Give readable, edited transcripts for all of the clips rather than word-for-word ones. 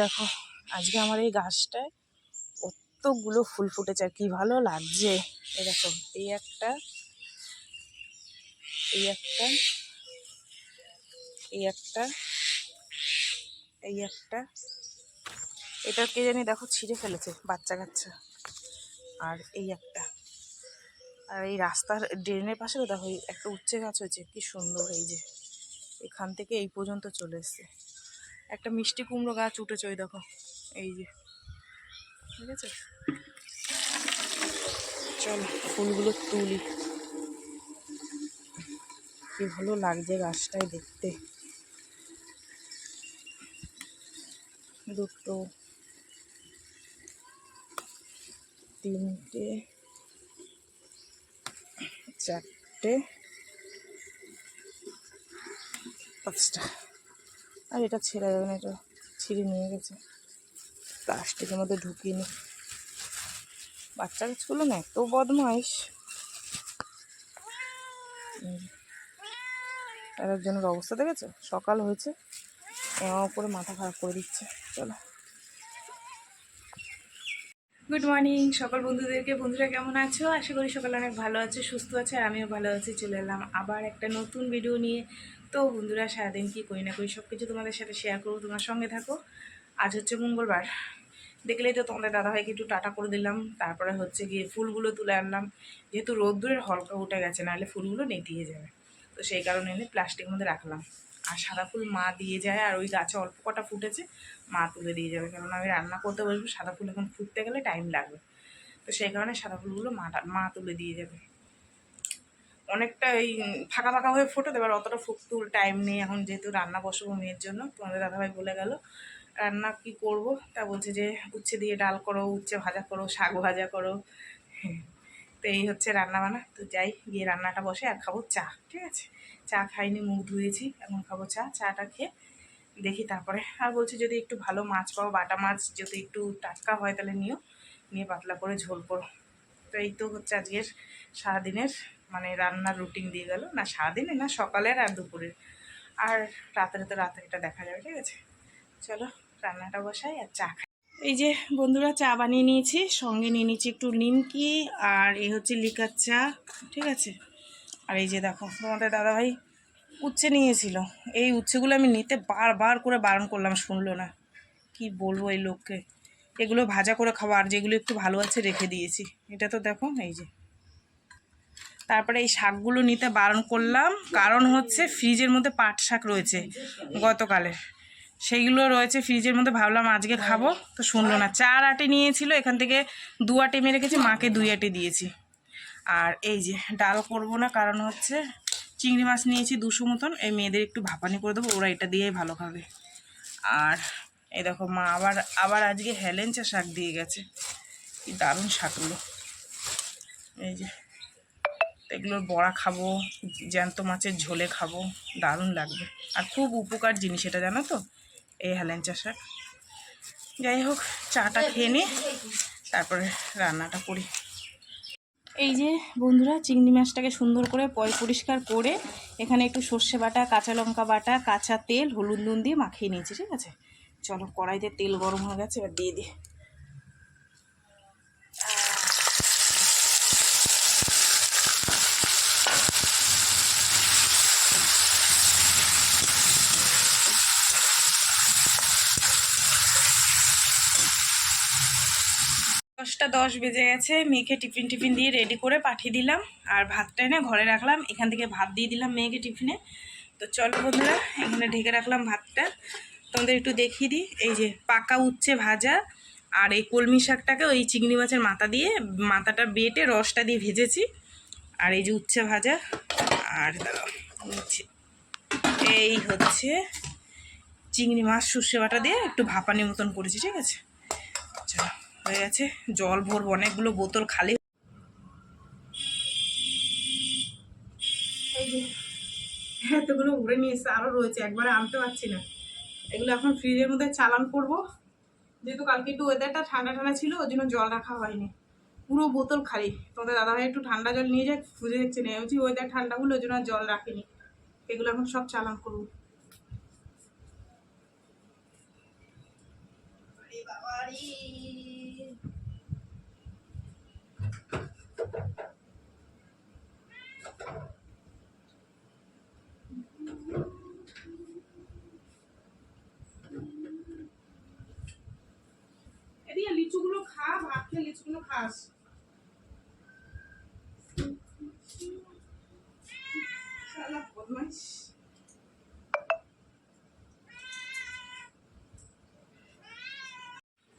দেখো আজকে আমার এই গাছটায় কতগুলো ফুল ফুটেছে আর কি ভালো লাগছে। এই দেখো এই একটা, এই একটা, এই একটা, এই একটা, এটা কে জানি দেখো ছিঁড়ে ফেলেছে বাচ্চা কাচ্চা। আর এই একটা, আর এই রাস্তার ড্রেনের পাশে দেখো একটা উচ্ছে গাছ হয়েছে কি সুন্দর। এই যে এখান থেকে এই পর্যন্ত চলে এসছে। একটা মিষ্টি কুমড়ো গাছ উঠেছে ওই দেখো, এই যে ঠিক আছে। চলো ফুলগুলো তুলি, কি ভালো লাগছে গাছটায় দেখতে। দুটো, তিনটে, চারটে, পাঁচটা। আর এটা ছেড়ে যাবে না, এটা ছিঁড়ে নিয়ে গেছে, প্লাস্টিকের মধ্যে ঢুকিয়ে নি। বাচ্চা গাছগুলো না এত বদমাইশ, আর একজনের অবস্থা দেখেছো, সকাল হয়েছে এমন করে মাথা খারাপ করে দিচ্ছে। চলো গুড মর্নিং সকল বন্ধুদেরকে। বন্ধুরা কেমন আছো? আশা করি সকালে অনেক ভালো আছে, সুস্থ আছে, আর আমিও ভালো আছি। চলে এলাম আবার একটা নতুন ভিডিও নিয়ে। তো বন্ধুরা সারাদিন কি করি না করি সব কিছু তোমাদের সাথে শেয়ার করবো, তোমার সঙ্গে থাকো। আজ হচ্ছে মঙ্গলবার, দেখলেই তো তোমাদের দাদাভাইকে একটু টাটা করে দিলাম। তারপরে হচ্ছে গিয়ে ফুলগুলো তুলে আনলাম, যেহেতু রোদ্দুরের হলকা উঠে গেছে, নাহলে ফুলগুলো নেতিয়ে যাবে। তো সেই কারণে এনে প্লাস্টিকের মধ্যে রাখলাম। আর সাদা ফুল মা দিয়ে যায়, আর ওই গাছে অল্প কটা ফুটেছে মা তুলে দিয়ে যাবে, কারণ আমি রান্না করতে বসবো। সাদা ফুল এখন ফুটতে গেলে টাইম লাগবে, তো সেই কারণে সাদা ফুলগুলো মা তুলে দিয়ে যাবে। অনেকটা এই ফাঁকা ফাঁকা হয়ে ফোটে, এবার অতটা ফুল টাইম নেই এখন, যেহেতু রান্না বসবো মেয়ের জন্য। তোমাদের দাদাভাই বলে গেল রান্না কি করব, তা বলছে যে উচ্ছে দিয়ে ডাল করো, উচ্ছে ভাজা করো, শাক ভাজা করো। তো এই হচ্ছে রান্না বান্না। তো যাই গিয়ে রান্নাটা বসে, আর খাবো চা। ঠিক আছে, চা খাইনি, মুখ ধুয়েছি, এখন খাবো চা। চাটা খেয়ে দেখি তারপরে। আর বলছি যদি একটু ভালো মাছ পাও, বাটা মাছ যদি একটু টাটকা হয় তাহলে নিয়ে পাতলা করে ঝোল করো। তো এই তো হচ্ছে আজকের সারাদিনের মানে রান্নার রুটিন দিয়ে গেল। না সারাদিনে না, সকালের আর দুপুরের, আর রাতের তো রাতে এটা দেখা যাবে। ঠিক আছে, চলো রান্নাটা বসাই আর চা খাই। এই যে বন্ধুরা চা বানিয়ে নিয়েছি, সঙ্গে নিয়ে নিয়েছি একটু নিমকি, আর এই হচ্ছে লিকার চা। ঠিক আছে, আর এই যে দেখো তোমাদের দাদাভাই উচ্ছে নিয়েছিল। এই উচ্ছেগুলো আমি নিতে বারবার করে বারণ করলাম, শুনলো না। কি বলবো এই লোককে। এগুলো ভাজা করে খাবো, আর যেগুলো একটু ভালো আছে রেখে দিয়েছি। এটা তো দেখো এই যে। তারপরে এই শাকগুলো নিতে বারণ করলাম, কারণ হচ্ছে ফ্রিজের মধ্যে পাট শাক রয়েছে গতকালের, সেইগুলো রয়েছে ফ্রিজের মধ্যে। ভাবলাম আজকে খাবো, তো শুনলো না। 4 আটি নিয়েছিল, এখান থেকে 2 আটি মেরে রেখেছি, মাকে 2 আটি দিয়েছি। আর এই যে ডাল করব না, কারণ হচ্ছে চিংড়ি মাছ নিয়েছি 200 মতন, এই মেয়েদের একটু ভাপানি করে দেবো, ওরা এটা দিয়েই ভালো খাবে। আর এই দেখো মা আবার আজকে হেলেঞ্চা শাক দিয়ে গেছে, কি দারুণ শাকগুলো। এই যে এগুলোর বড়া খাবো, জ্যান্ত মাছের ঝোলে খাবো, দারুণ লাগবে। আর খুব উপকার জিনিস এটা, জানো তো, এই হেলেঞ্চা শাক। যাই হোক চাটা খেয়ে নিই, তারপরে রান্নাটা করি। এই যে বন্ধুরা চিংড়ি মাছটাকে সুন্দর করে পরিষ্কার করে এখানে একটু সর্ষে বাটা, কাঁচা লঙ্কা বাটা, কাঁচা তেল, হলুদ নুন দিয়ে মাখিয়ে নিয়েছি। ঠিক আছে, চলো কড়াইতে তেল গরম হয়ে গেছে, এবার দিয়ে দিই। দশটা 10 বেজে গেছে, মেয়েকে টিফিন দিয়ে রেডি করে পাঠিয়ে দিলাম, আর ভাতটা এনে ঘরে রাখলাম। এখান থেকে ভাত দিয়ে দিলাম মেয়েকে টিফিনে। তো চলো বন্ধুরা এখানে ঢেকে রাখলাম ভাতটা, তোমাদের একটু দেখিয়ে দিই। এই যে পাকা উচ্ছে ভাজা, আর এই কলমি শাকটাকে ওই চিংড়ি মাছের মাথাটা বেটে রসটা দিয়ে ভেজেছি। আর এই যে উচ্ছে ভাজা, আর এই হচ্ছে চিংড়ি মাছ সর্ষে বাটা দিয়ে একটু ভাপানি মতন করেছি। ঠিক আছে, আচ্ছা হয়ে গেছে। জল ভরবো, অনেকগুলো বোতল খালি। এই যে এতগুলো ভরে নিয়ে এসে আরও রয়েছে, একবারে আনতে পারছি না। এগুলো এখন ফ্রিজের মধ্যে চালান করব, যেহেতু কালকে একটু ওয়েদারটা ঠান্ডা ঠান্ডা ছিল, ওই জন্য জল রাখা হয়নি। পুরো বোতল খালি। তোমাদের দাদাভাই একটু ঠান্ডা জল নিয়ে যায়, খুঁজে দেখছে না, বলছি ওয়েদার ঠান্ডা হলো ওই জন্য জল রাখিনি। এগুলো এখন সব চালান করবো। লিচুগুলো খাস। শালা বদমাইশ।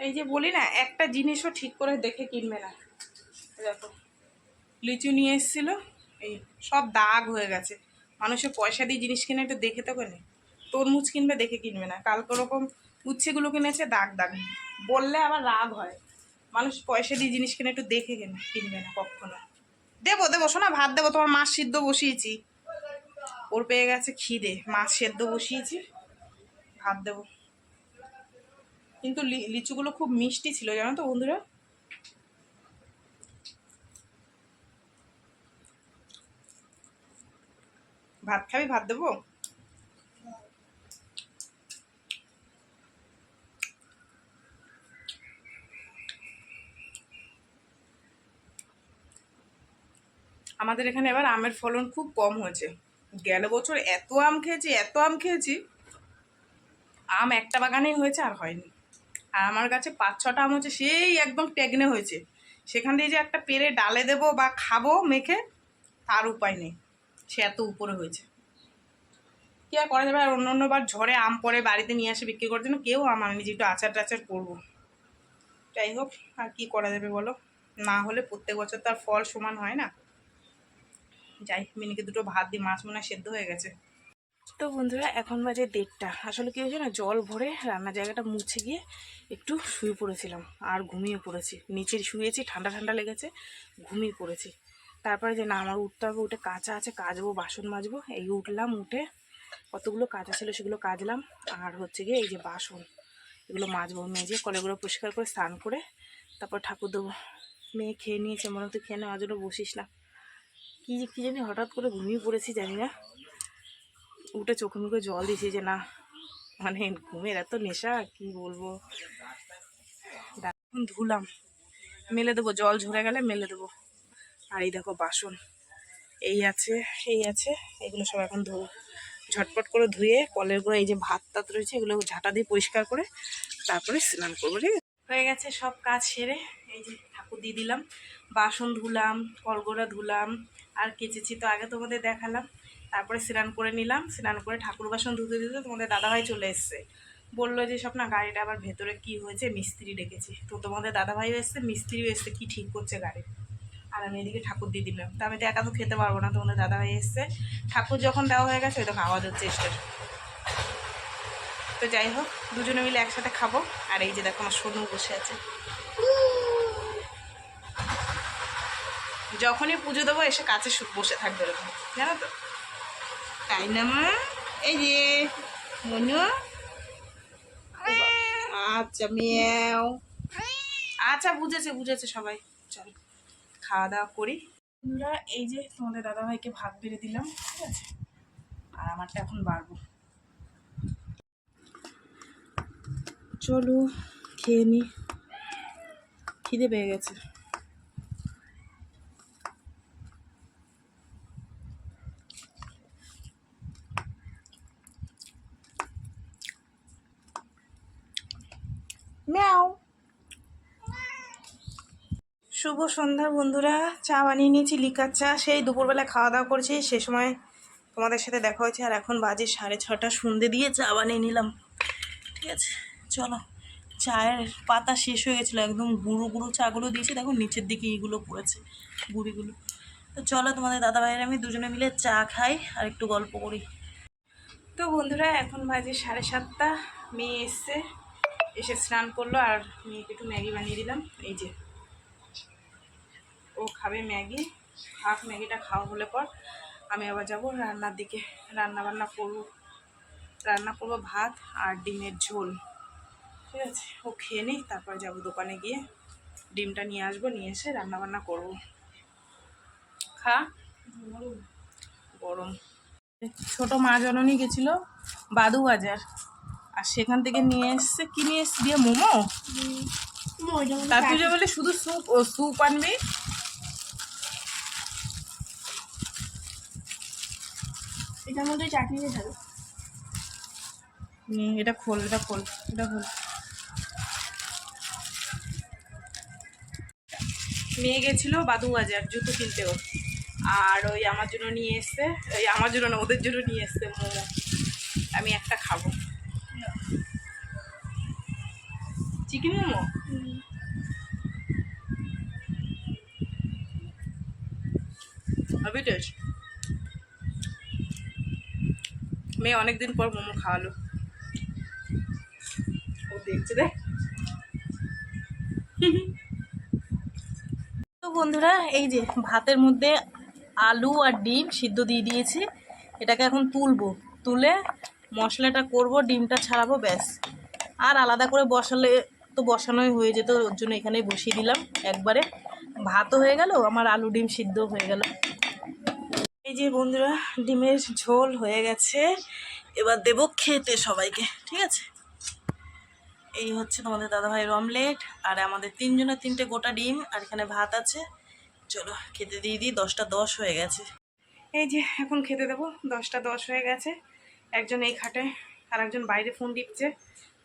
এই যে বলি না, একটা জিনিসও ঠিক করে দেখে কিনবে না। দেখো লিচু নিয়ে এসেছিল, এই সব দাগ হয়ে গেছে। মানুষের পয়সা দিয়ে জিনিস কিনে একটু দেখে তো কেনে। তরমুজ কিনবে দেখে কিনবে না, কালকে ওরকম উচ্ছেগুলো কিনেছে দাগ দাগ। বললে আবার রাগ হয়। মানুষ পয়সা দিয়ে জিনিস কিনে একটু দেখে কিনবে না কখনো। দেবো দেবো শোনা, ভাত দেবো, তোমার মাছ সিদ্ধ বসিয়েছি। ওর পেয়ে গেছে খিদে, মাছ সেদ্ধ বসিয়েছি, ভাত দেবো। কিন্তু লিচুগুলো খুব মিষ্টি ছিল জানো তো বন্ধুরা। ভাত খাবি? ভাত দেবো। আমাদের এখানে এবার আমের ফলন খুব কম হয়েছে। গেল বছর এত আম খেয়েছি, এত আম খেয়েছি। আম একটা বাগানেই হয়েছে, আর হয়নি। আর আমার কাছে 5-6টা আম হচ্ছে, সেই একদম টেগনে হয়েছে। সেখান দিয়ে যে একটা পেরে ডালে দেবো বা খাবো মেখে, তার উপায় নেই। সে এত উপরে হয়েছে। কি আর করা যাবে। আর অন্যবার ঝড়ে আম পরে বাড়িতে নিয়ে আসে বিক্রি করার জন্য, কেউ আম আনেনি যে একটু আচার টাচার করবো। যাই হোক, আর কি করা যাবে বলো। না হলে প্রত্যেক বছর তার ফল সমান হয় না। যাই, মিনিকে দুটো ভাত দিই, মাছ মনে হয় সেদ্ধ হয়ে গেছে। তো বন্ধুরা এখন বাজে 1:30। আসলে কি হয়েছে না, জল ভরে রান্নার জায়গাটা মুছে গিয়ে একটু শুয়ে পড়েছিলাম আর ঘুমিয়ে পড়েছি। নিচে শুয়েছি, ঠান্ডা ঠান্ডা লেগেছে, ঘুমিয়ে পড়েছি। তারপরে যে না, আমার উঠতে হবে, উঠে কাঁচা আছে, কাচবো, বাসন মাজবো। এই উঠলাম, উঠে কতগুলো কাঁচা ছিল সেগুলো কাচলাম। আর হচ্ছে গিয়ে এই যে বাসন, এগুলো মাজবো, মেজে কলেগুলো পরিষ্কার করে স্নান করে তারপর ঠাকুর দেবো। মেয়ে খেয়ে নিয়েছে, মনে হতো খেয়ে নেওয়ার জন্য বসিস না। কি জানি হঠাৎ করে ঘুমিয়ে পড়েছি, জানি না। উঠে চোখে মুখে জল দিয়েছি যে না, মানে ঘুমের এত নেশা কি বলবো। এখন ধুলাম, মেলে দেবো, জল ঝরে গেলে মেলে দেবো। আর এই দেখো বাসন এই আছে, এই আছে, এগুলো সব এখন ধোবো। ঝটপট করে ধুয়ে কলের গুঁড়ো, এই যে ভাত টাত রয়েছে, এগুলো ঝাঁটা দিয়ে পরিষ্কার করে তারপরে স্নান করবো। ঠিক আছে, হয়ে গেছে সব কাজ সেরে। এই যে ঠাকুর দিয়ে দিলাম, বাসন ধুলাম, কলগোড়া ধুলাম, আর কেচেছি তো আগে তোমাদের দেখালাম। তারপরে স্নান করে নিলাম, স্নান করে ঠাকুর বাসন ধুতে দিতে তোমাদের দাদাভাই চলে এসছে। বললো যে সব না গাড়িটা আবার ভেতরে কি হয়েছে, মিস্ত্রি ডেকেছি। তো তোমাদের দাদাভাইও এসছে, মিস্ত্রিও এসছে, কি ঠিক করছে গাড়ি। আর আমি এদিকে ঠাকুর দিয়ে দিলাম। তো আমি তো একা তো খেতে পারবো না, তোমাদের দাদাভাই এসছে। ঠাকুর যখন দেওয়া হয়ে গেছে, ওই তখন আওয়াজ হচ্ছে স্টেজ। তো যাই হোক, দুজনে মিলে একসাথে খাবো। আর এই যে দেখো আমার সোনু বসে আছে। যখনই পুজো দেবো এসে কাছে বসে থাকবে এরকম, জানো তো, তাই না মা? এই যে মনু, আচ্ছা মিয়াও, আচ্ছা বুঝেছে বুঝেছে সবাই। চল খাওয়া দাওয়া করি। আমরা এই যে তোমাদের দাদাভাইকে ভাত বেড়ে দিলাম, ঠিক আছে, আর আমারটা এখন বাড়বো। চলো খেয়ে নি, খিদে পেয়ে গেছে। ম্যাও। শুভ সন্ধ্যা বন্ধুরা, চা বানিয়ে নিয়েছি, লিকার চা। সেই দুপুরবেলা খাওয়া দাওয়া করেছি, সে সময় তোমাদের সাথে দেখা হয়েছে। আর এখন বাজে 6:30, সন্ধ্যে দিয়ে চা বানিয়ে নিলাম। ঠিক আছে, চলো। চায়ের পাতা শেষ হয়ে গেছিলো, একদম গুঁড়ো গুঁড়ো চাগুলো দিয়েছি, দেখো নিচের দিকে এইগুলো পড়েছে, গুঁড়িগুলো। তো চলো তোমাদের দাদাভাইয়ের আমি দুজনে মিলে চা খাই আর একটু গল্প করি। তো বন্ধুরা এখন বাজে 7:30, মেয়ে এসছে, এসে স্নান করলো। আর মেয়েকে একটু ম্যাগি বানিয়ে দিলাম। এই যে ও খাবে ম্যাগি, খাক, ম্যাগিটা খাওয়া হলে পর আমি আবার যাবো রান্নার দিকে। রান্না করবো ভাত আর ডিমের ঝোল। ঠিক আছে, ও খেয়ে নিই, তারপর যাবো দোকানে গিয়ে ডিমটা নিয়ে আসবো, নিয়ে এসে রান্নাবান্না করবো। খা, গরম। ছোট মা জননী গেছিলো বাদু বাজার, আর সেখান থেকে নিয়ে এসছে, কি নিয়ে এসছে দিয়ে মোমো। তার তুই বলে শুধু স্যুপ, ও স্যুপ আনবি। এটার মধ্যে চাটনি দিয়ে খাবে। এটা খোল, এটা খোল, এটা খোল। মেয়ে গেছিলো বাদুবাজার জুতো কিনতেও, আর ওই আমার জন্য নিয়ে এসছে, ওই আমার জন্য না ওদের জন্য নিয়ে এসছে মোমো। আমি একটা খাবো চিকেন মোমো। টেস্ট, মেয়ে অনেকদিন পর মোমো খাওয়ালো, ও দেখছে দেখ। তো বন্ধুরা এই যে ভাতের মধ্যে আলু আর ডিম সিদ্ধ দিয়ে দিয়েছি, এটাকে এখন তুলবো, তুলে মশলাটা করব, ডিমটা ছাড়াবো, ব্যাস। আর আলাদা করে বসালে তো বসানোই হয়ে যেত, ওর জন্য এখানেই বসিয়ে দিলাম একবারে। ভাতও হয়ে গেল, আমার আলু ডিম সিদ্ধ হয়ে গেল। এই যে বন্ধুরা ডিমের ঝোল হয়ে গেছে, এবার দেবো খেতে সবাইকে, ঠিক আছে। এই হচ্ছে তোমাদের দাদাভাইয়ের অমলেট, আর আমাদের তিনজনের তিনটে গোটা ডিম, আর এখানে ভাত আছে। চলো খেতে দিয়ে দিই, 10টা 10 হয়ে গেছে। এই যে এখন খেতে দেবো, 10টা 10 হয়ে গেছে। একজন এই খাটে আর একজন বাইরে ফোন টিপছে,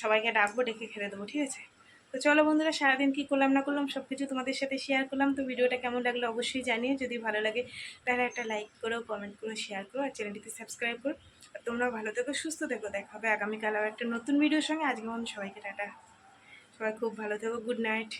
সবাইকে ডাকবো, ডেকে খেতে দেবো, ঠিক আছে। তো চলো বন্ধুরা, সারাদিন কী করলাম না করলাম সব কিছু তোমাদের সাথে শেয়ার করলাম। তো ভিডিওটা কেমন লাগলো অবশ্যই জানিয়ে, যদি ভালো লাগে তাহলে একটা লাইক করো, কমেন্ট করো, শেয়ার করো, আর চ্যানেলটিকে সাবস্ক্রাইব করো। আর তোমরাও ভালো থেকো, সুস্থ থেকো, দেখা হবে আগামীকাল আবার একটা নতুন ভিডিওর সঙ্গে। আজকে মন সবাইকে টাটা, সবাই খুব ভালো থেকো, গুড নাইট।